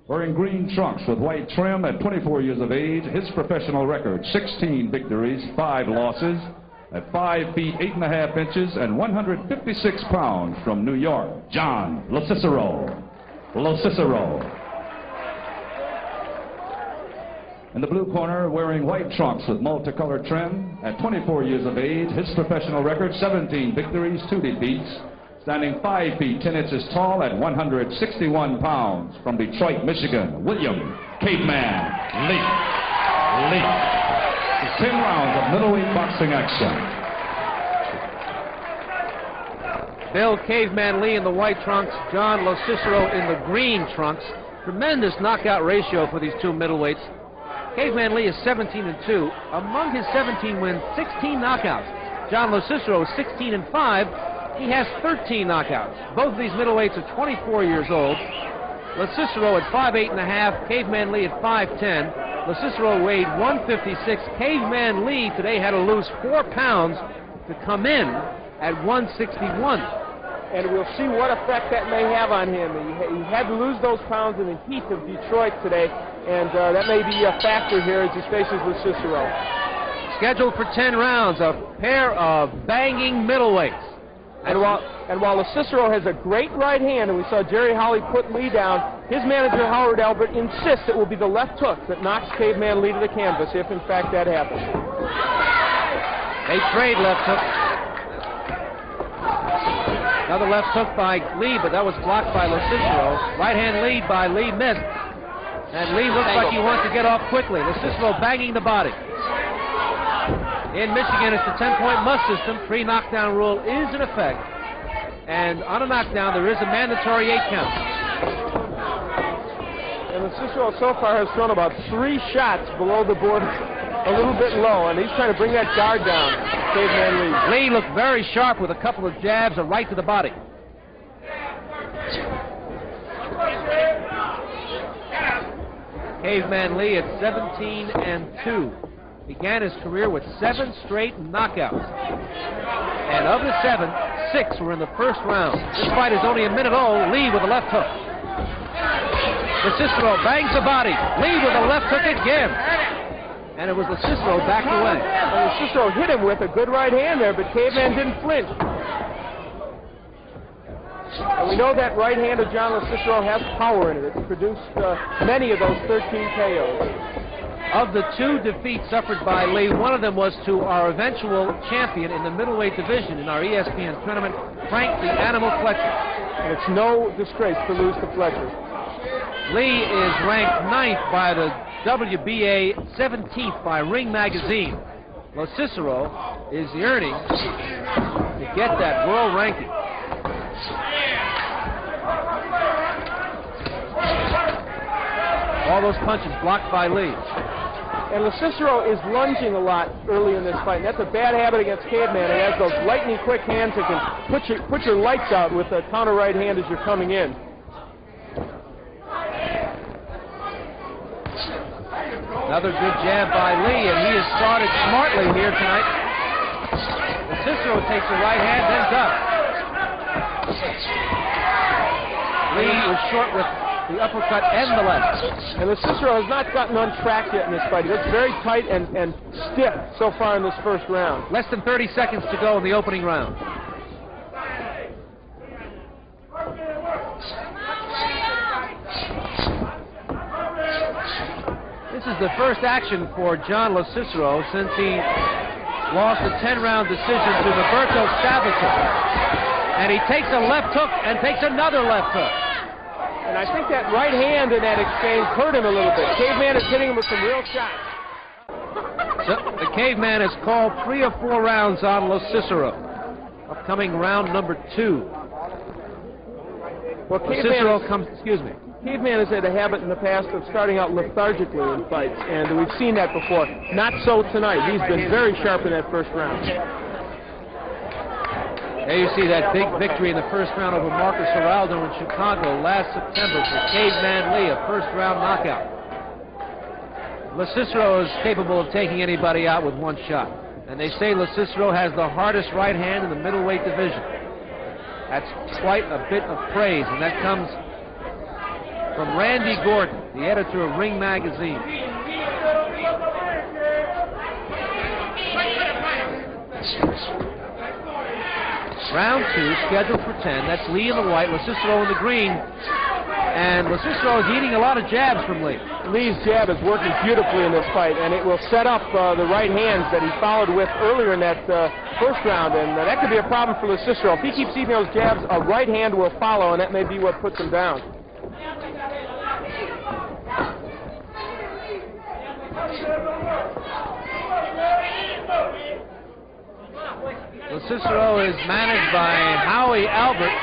Wearing green trunks with white trim at 24 years of age, his professional record, 16 victories, 5 losses, at 5 feet 8.5 inches and 156 pounds, from New York, John Lecicero. In the blue corner, wearing white trunks with multicolored trim, at 24 years of age, his professional record, 17 victories, 2 defeats, standing 5 feet 10 inches tall at 161 pounds, from Detroit, Michigan, William Caveman Lee. 10 rounds of middleweight boxing action. Bill Caveman Lee in the white trunks, John Lecicero in the green trunks. Tremendous knockout ratio for these two middleweights. Caveman Lee is 17-2. Among his 17 wins, 16 knockouts. John Lecicero is 16-5. He has 13 knockouts. Both of these middleweights are 24 years old. Lecicero at 5'8.5", Caveman Lee at 5'10". Lecicero weighed 156. Caveman Lee today had to lose 4 pounds to come in at 161. And we'll see what effect that may have on him. He had to lose those pounds in the heat of Detroit today, and that may be a factor here as he faces Lecicero. Scheduled for 10 rounds, a pair of banging middleweights. And while Lecicero has a great right hand, and we saw Jerry Howley put Lee down, his manager Howard Albert insists it will be the left hook that knocks Caveman Lee to the canvas, if in fact that happens. They trade left hook. Another left hook by Lee, but that was blocked by Lecicero. Right hand lead by Lee missed. And Lee looks like he wants to get off quickly. Lecicero banging the body. In Michigan, it's the 10-point must system. 3 knockdown rule is in effect. And on a knockdown, there is a mandatory 8 count. And Lecicero so far has thrown about 3 shots below the board, a little bit low, and he's trying to bring that guard down. Caveman Lee. Lee looked very sharp with a couple of jabs, a right to the body. Caveman Lee at 17-2. Began his career with 7 straight knockouts. And of the 7, 6 were in the first round. This fight is only a minute old. Lee with a left hook. Lecicero bangs the body. Lee with a left hook again. And it was Lecicero backed away. Well, Lecicero hit him with a good right hand there, but Caveman didn't flinch. And we know that right hand of John Lecicero has power in it. It's produced many of those 13 KOs. Of the 2 defeats suffered by Lee, one of them was to our eventual champion in the middleweight division in our ESPN tournament, Frank the Animal Fletcher. And it's no disgrace to lose to Fletcher. Lee is ranked 9th by the WBA, 17th by Ring Magazine. Lecicero is yearning to get that world ranking. All those punches blocked by Lee. And Lecicero is lunging a lot early in this fight, and that's a bad habit against Caveman. It has those lightning quick hands that can put your lights out with a counter right hand as you're coming in. Another good jab by Lee, and he has started smartly here tonight. Lecicero takes the right hand, then ducks. Lee was short with the uppercut and the left. And Lecicero has not gotten on track yet in this fight. He looks very tight and stiff so far in this first round. Less than 30 seconds to go in the opening round. This is the first action for John Lecicero since he lost a 10-round decision to Roberto Sabato. And he takes a left hook and takes another left hook. And I think that right hand in that exchange hurt him a little bit. Caveman is hitting him with some real shots. So the Caveman has called 3 or 4 rounds on Lecicero. Upcoming round number 2. Well, Caveman has had a habit in the past of starting out lethargically in fights, and we've seen that before. Not so tonight. He's been very sharp in that first round. There you see that big victory in the first round over Marcus Geraldo in Chicago last September for Caveman Lee, a first-round knockout. Lecicero is capable of taking anybody out with 1 shot. And they say Lecicero has the hardest right hand in the middleweight division. That's quite a bit of praise, and that comes from Randy Gordon, the editor of Ring Magazine. Round 2, scheduled for 10. That's Lee in the white, Lecicero in the green. And Lecicero is eating a lot of jabs from Lee. Lee's jab is working beautifully in this fight, and it will set up the right hands that he followed with earlier in that first round, and that could be a problem for Lecicero. If he keeps eating those jabs, a right hand will follow, and that may be what puts him down. Lecicero is managed by Howie Albert,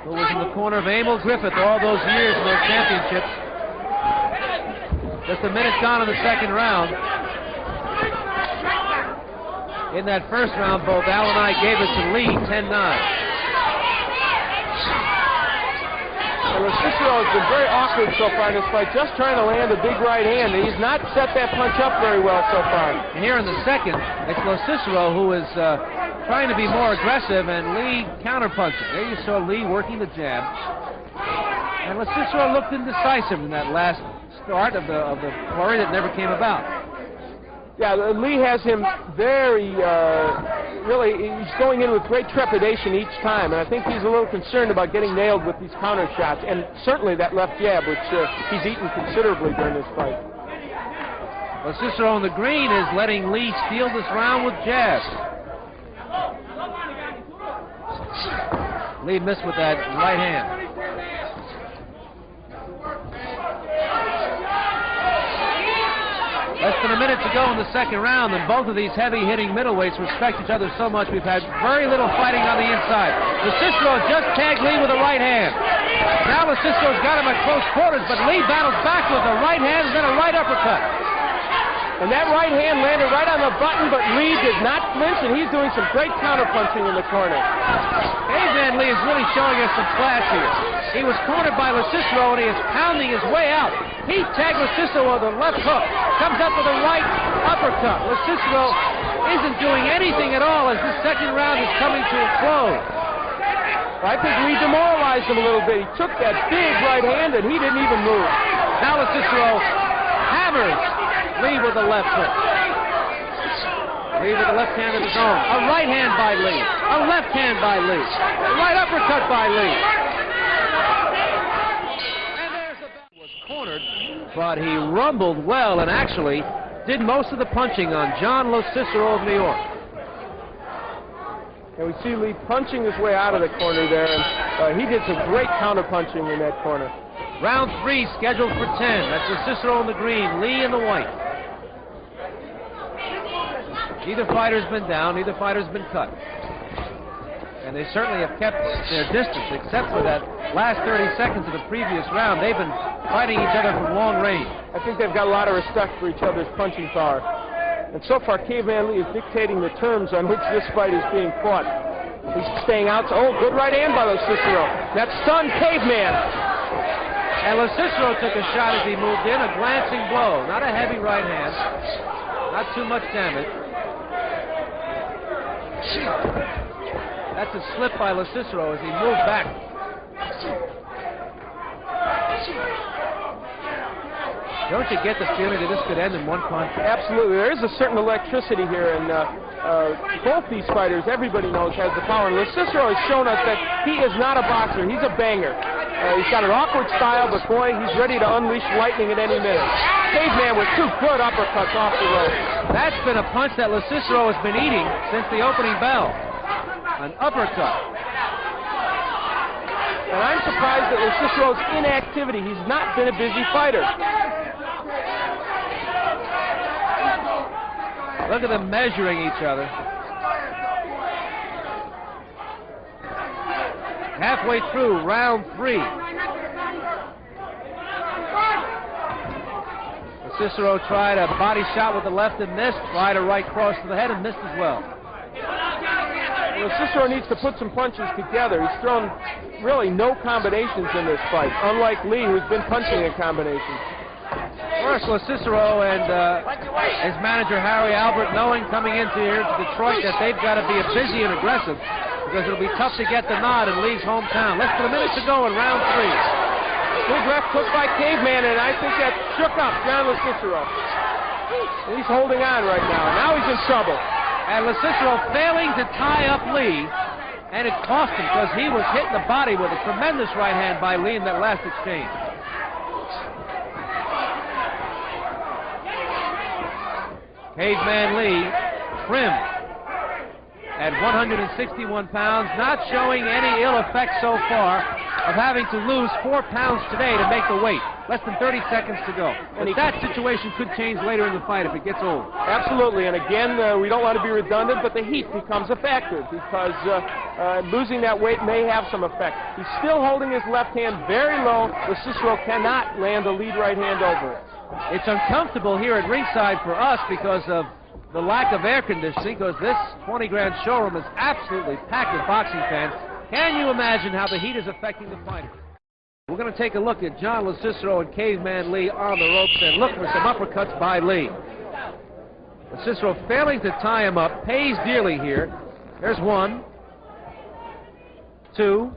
who was in the corner of Emil Griffith all those years in those championships. Just a minute gone in the second round. In that first round, both Al and I gave it to Lee, 10-9. Lecicero has been very awkward so far in this fight, just trying to land a big right hand. He's not set that punch up very well so far. Here in the second, it's Lecicero who is trying to be more aggressive, and Lee counterpunching. There you saw Lee working the jab. And Lecicero looked indecisive in that last start of the flurry that never came about. Yeah, Lee has him very, really, he's going in with great trepidation each time, and I think he's a little concerned about getting nailed with these counter shots, and certainly that left jab, which he's eaten considerably during this fight. Lecicero in the green is letting Lee steal this round with jabs. Lee missed with that right hand. Less than a minute to go in the second round, and both of these heavy-hitting middleweights respect each other so much. We've had very little fighting on the inside. Lecicero just tagged Lee with a right hand. Now Lecicero's got him at close quarters, but Lee battles back with a right hand and then a right uppercut. And that right hand landed right on the button, but Lee did not flinch, and he's doing some great counterpunching in the corner. Caveman Lee is really showing us some class here. He was cornered by Lecicero, and he is pounding his way out. He tagged Lecicero with a left hook, comes up with a right uppercut. Lecicero isn't doing anything at all as this second round is coming to a close. I think Lee demoralized him a little bit. He took that big right hand, and he didn't even move. Now Lecicero hammers Lee with a left hook. Lee with a left hand of his own. A right hand by Lee. A left hand by Lee. A right uppercut by Lee. And there's the bell. Was cornered, but he rumbled well and actually did most of the punching on John Lecicero of New York. And we see Lee punching his way out of the corner there, and he did some great counter-punching in that corner. Round 3 scheduled for 10. That's Lecicero in the green, Lee in the white. Neither fighter's been down, neither fighter's been cut. And they certainly have kept their distance, except for that last 30 seconds of the previous round. They've been fighting each other from long range. I think they've got a lot of respect for each other's punching power. And so far, Caveman Lee is dictating the terms on which this fight is being fought. He's staying out. Oh, good right hand by Lecicero. That stunned Caveman. And Lecicero took a shot as he moved in, a glancing blow. Not a heavy right hand. Not too much damage. That's a slip by Lecicero as he moved back. Don't you get the feeling that this could end in one punch? Absolutely. There is a certain electricity here, and both these fighters, everybody knows, has the power. And Lecicero has shown us that he is not a boxer. He's a banger. He's got an awkward style, but boy, he's ready to unleash lightning at any minute. Caveman with 2 good uppercuts off the rope. That's been a punch that Lecicero has been eating since the opening bell. An uppercut. And I'm surprised at Lecicero's inactivity. He's not been a busy fighter. Look at them measuring each other. Halfway through round 3. Lecicero tried a body shot with the left and missed. Tried a right cross to the head and missed as well. Lecicero needs to put some punches together. He's thrown really no combinations in this fight, unlike Lee, who's been punching in combinations. First, Lecicero and his manager, Harry Albert, knowing coming into here to Detroit that they've got to be busy and aggressive because it'll be tough to get the nod in Lee's hometown. Less than a minute to go in round 3. Big left hook by Caveman, and I think that shook up John Lecicero. He's holding on right now. Now he's in trouble. And Lecicero failing to tie up Lee, and it cost him because he was hitting the body with a tremendous right hand by Lee in that last exchange. Caveman Lee trimmed at 161 pounds, not showing any ill effects so far of having to lose 4 pounds today to make the weight. Less than 30 seconds to go. But that situation could change later in the fight if it gets old. Absolutely, and again, we don't want to be redundant, but the heat becomes a factor because losing that weight may have some effect. He's still holding his left hand very low. Lecicero cannot land a lead right hand over it. It's uncomfortable here at ringside for us because of the lack of air conditioning, because this 20 grand showroom is absolutely packed with boxing fans. Can you imagine how the heat is affecting the fighters? We're going to take a look at John Lecicero and Caveman Lee on the ropes and look for some uppercuts by Lee. Lecicero failing to tie him up, pays dearly here. There's 1, 2.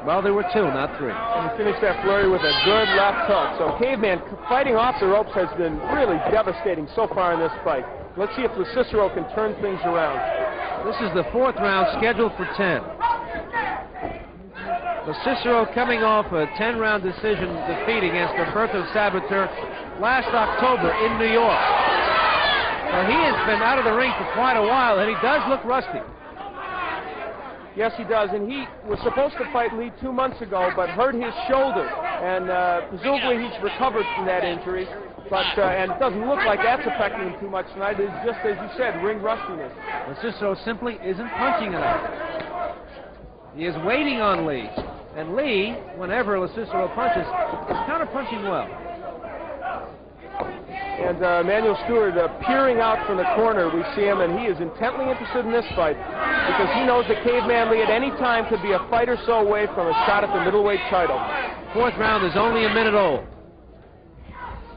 Well, there were 2, not 3. And he finished that flurry with a good left hook. So Caveman fighting off the ropes has been really devastating so far in this fight. Let's see if Lecicero can turn things around. This is the 4th round scheduled for 10. Lecicero coming off a 10-round decision defeat against Roberto Sabater last October in New York. So he has been out of the ring for quite a while, and he does look rusty. Yes, he does, and he was supposed to fight Lee 2 months ago, but hurt his shoulder, and presumably he's recovered from that injury. But and it doesn't look like that's affecting him too much tonight. It's just, as you said, ring rustiness. Lecicero simply isn't punching enough. He is waiting on Lee, and Lee, whenever Lecicero punches, is counter-punching well. And Emanuel Stewart peering out from the corner, we see him, and he is intently interested in this fight because he knows that Caveman Lee at any time could be a fight or so away from a shot at the middleweight title. 4th round is only a minute old.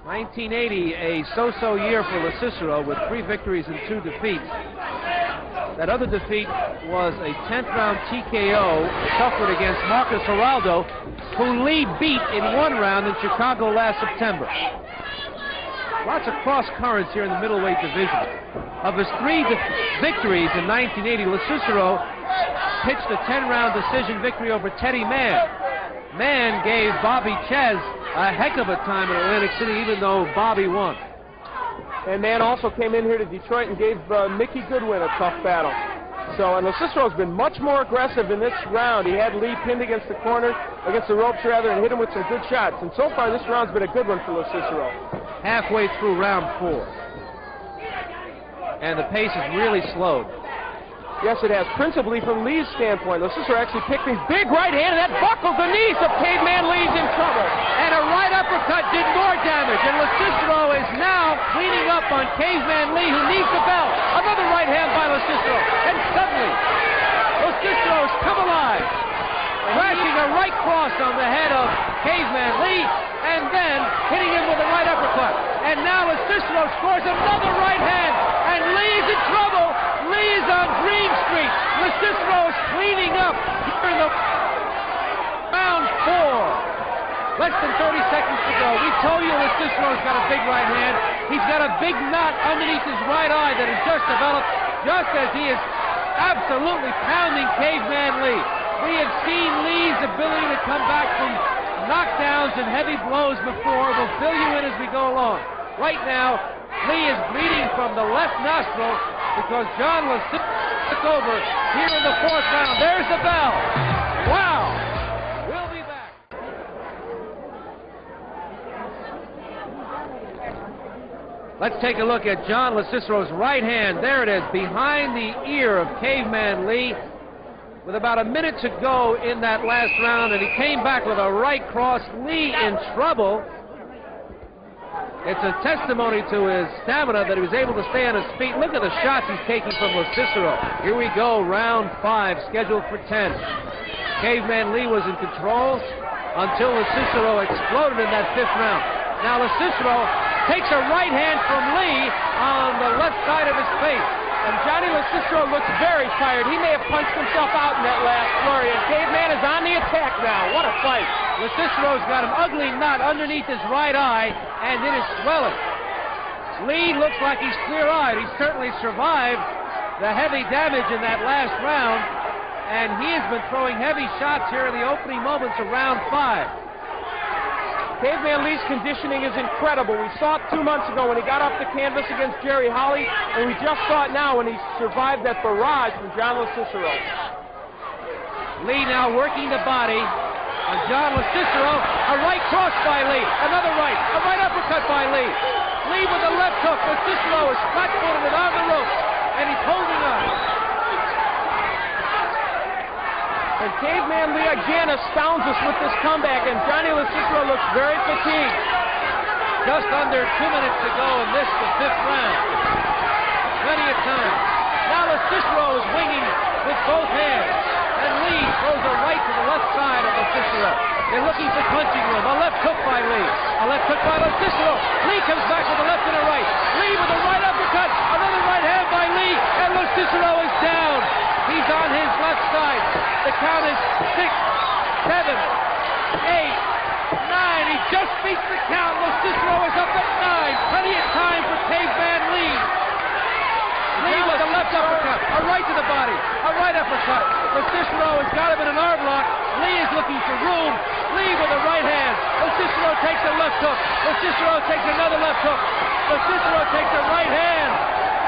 1980, a so-so year for Lecicero with 3 victories and 2 defeats. That other defeat was a 10th round TKO suffered against Marcus Geraldo, who Lee beat in 1 round in Chicago last September. Lots of cross currents here in the middleweight division. Of his 3 victories in 1980, Lecicero pitched a 10-round decision victory over Teddy Mann. Mann gave Bobby Ches a heck of a time in Atlantic City, even though Bobby won. And Mann also came in here to Detroit and gave Mickey Goodwin a tough battle. So, and Lecicero's been much more aggressive in this round. He had Lee pinned against the corner, against the ropes rather, and hit him with some good shots. And so far, this round's been a good one for Lecicero. Halfway through round 4. And the pace is really slowed. Yes, it has, principally from Lee's standpoint. Lecicero actually picked his big right hand, and that buckled the knees of Caveman. Lee's in trouble. And a right uppercut did more damage, and Lecicero is now cleaning up on Caveman Lee, who needs the belt. Another right hand by Lecicero, and suddenly, Lecicero's come alive, crashing a right cross on the head of Caveman Lee, and then hitting him with a right uppercut. And now Lecicero scores another right hand, and Lee's in trouble. Lee is on Green Street. Lecicero is cleaning up here in the round 4. Less than 30 seconds to go. We told you Lecicero's got a big right hand. He's got a big knot underneath his right eye that has just developed, just as he is absolutely pounding Caveman Lee. We have seen Lee's ability to come back from knockdowns and heavy blows before. We'll fill you in as we go along. Right now, Lee is bleeding from the left nostril because John Lecicero took over here in the 4th round. There's the bell. Wow. We'll be back. Let's take a look at John Lecicero's right hand. There it is, behind the ear of Caveman Lee. With about a minute to go in that last round, and he came back with a right cross. Lee in trouble. It's a testimony to his stamina that he was able to stay on his feet. Look at the shots he's taking from Lecicero. Here we go, round 5, scheduled for 10. Caveman Lee was in control until Lecicero exploded in that 5th round. Now Lecicero takes a right hand from Lee on the left side of his face. And Johnny Lecicero looks very tired. He may have punched himself out in that last flurry. And Caveman is on the attack now. What a fight. Lecicero's got an ugly knot underneath his right eye, and it is swelling. Lee looks like he's clear-eyed. He certainly survived the heavy damage in that last round, and he has been throwing heavy shots here in the opening moments of round 5. Caveman Lee's conditioning is incredible. We saw it 2 months ago when he got off the canvas against Jerry Holly, and we just saw it now when he survived that barrage from John Lecicero. Lee now working the body of John Lecicero. A right cross by Lee. Another right. A right uppercut by Lee. Lee with a left hook. Lecicero is flat-footed and on the ropes, and he's holding on. And Caveman Lee again astounds us with this comeback, and Johnny Lecicero looks very fatigued. Just under 2 minutes to go in this, the 5th round. Plenty of time. Now Lecicero is winging with both hands, and Lee throws a right to the left side of Lecicero. They're looking for punching room. A left hook by Lee. A left hook by Lecicero. Lee comes back with a left and a right. Lee with a right uppercut. Another right hand by Lee, and Lecicero is down. He's on his left side. The count is 6, 7, 8, 9. He just beats the count. Lecicero is up at 9. Plenty of time for Caveman Lee. Lee with a left uppercut. A right to the body. A right uppercut. Lecicero has got him in an arm lock. Lee is looking for room. Lee with a right hand. Lecicero takes a left hook. Lecicero takes another left hook. Lecicero takes a right hand.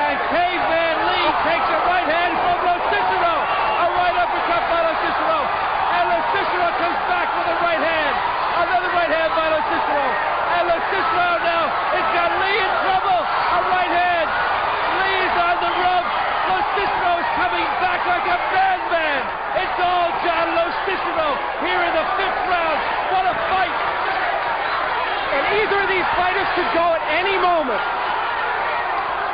And Caveman Lee takes a right hand from Lecicero. A right uppercut by Lecicero. And Lecicero comes back with a right hand. Another right hand by Lecicero. And Lecicero now has got Lee in trouble. A right hand. Lee is on the ropes. Lecicero is coming back like a madman. It's all John Lecicero here in the 5th round. What a fight. And either of these fighters could go at any moment.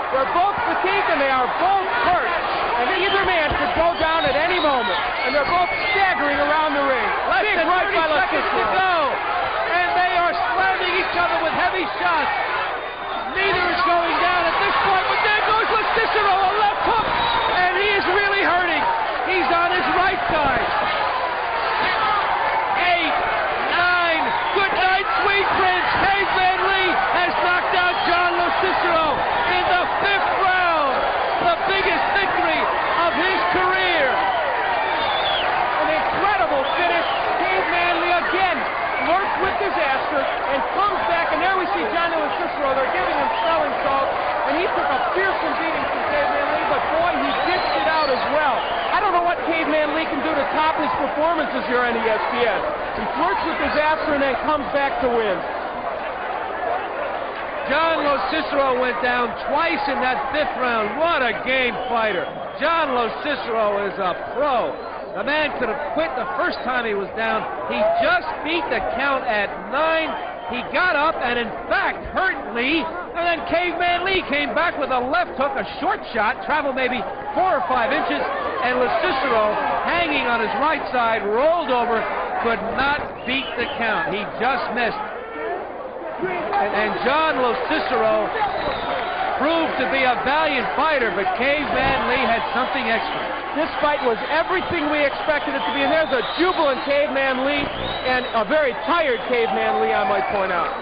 They're both fatigued and they are both hurt. And either man could go down at any moment. And they're both staggering around the ring. Less than 30 seconds to go. And they are slamming each other with heavy shots. Neither is going down at this point, but there goes Lecicero, a left hook. And he is really hurting. He's on his right side. 8, 9. Good night, sweet prince. Caveman Lee has knocked out John Lecicero in the 5th round. The biggest victory of his career. An incredible finish. Caveman Lee again lurks with disaster and comes back, and there we see Johnny Lecicero. They're giving him smelling salts, and he took a fearsome beating from Caveman Lee, but boy, he dished it out as well. I don't know what Caveman Lee can do to top his performances here on ESPN. He flirts with disaster and then comes back to win. John Lecicero went down twice in that 5th round. What a game fighter. John Lecicero is a pro. The man could have quit the first time he was down. He just beat the count at 9. He got up and, in fact, hurt Lee. And then Caveman Lee came back with a left hook, a short shot, traveled maybe 4 or 5 inches. And Lecicero, hanging on his right side, rolled over, could not beat the count. He just missed. And John Lecicero proved to be a valiant fighter, but Caveman Lee had something extra. This fight was everything we expected it to be, and there's a jubilant Caveman Lee and a very tired Caveman Lee, I might point out.